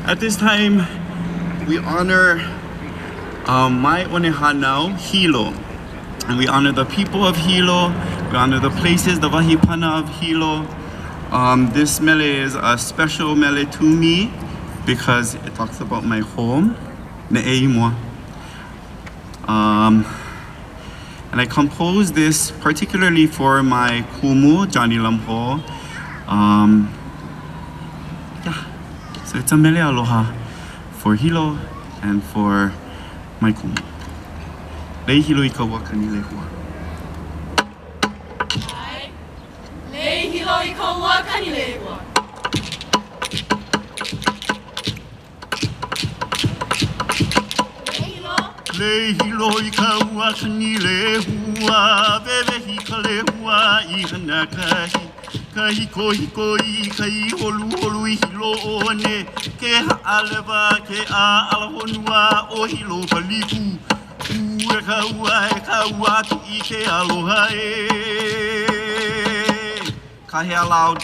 At this time, we honor my Onehānau, Hilo. And we honor the people of Hilo, we honor the places, the wahipana of Hilo. This mele is a special mele to me because it talks about my home, Ne'eimua. And I composed this particularly for my Kumu, Johnny Lamho. So it's a mele aloha for Hilo and for my Kumu. Lei Hilo I kaua kani lehua. Lei Hilo I kaua kani lehua. Lei Hilo I kaua kani lehua. Vevehi ka lehua I hana kahi. Ka hiko hiko I kai holu holu I Hilo one. Ke ha'alewa ke a alahonua o Hilo paliku. E kaua tu I ke aloha e. Kahe aloud.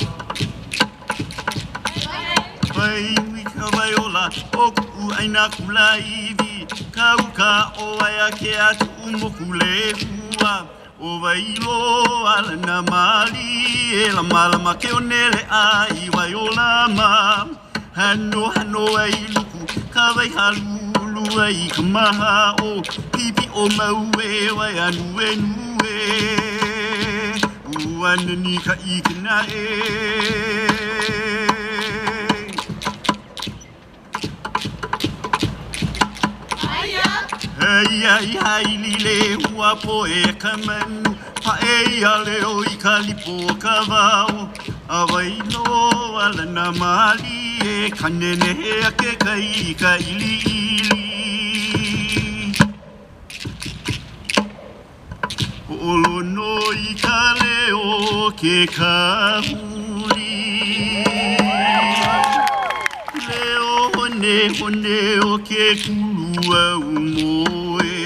Vai ui ka vaiola o ku'u aina kula iwi. Kauka o aia ke atu umoku lehua. O vailo alana mali e lama lama ke onele ai vaiola ma. Hano hano ai luku ka vai halulu ai ka maha o pipi o maue wai anu e nue. Uanani ka ikina e. Hei ai haili lehua po e ka manu. Pa e a leo I ka lipo ka vau. A wailo alana mali e ka nene ke kai ka ili ili. O Lono I ka leo ke ka huri. Leo hone hone o ke kulua umoe.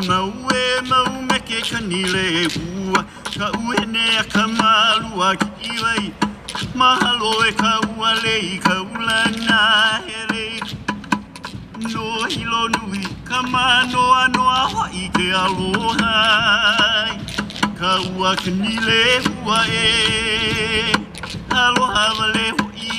Maue mau meke kani lehua. Ka uene a ka malua ki iwai. Mahalo e ka ua lei ka ulana hele. No hilo nui ka manoa noa hoi ke aloha. Ka ua kani lehua e. Aloha wale hoi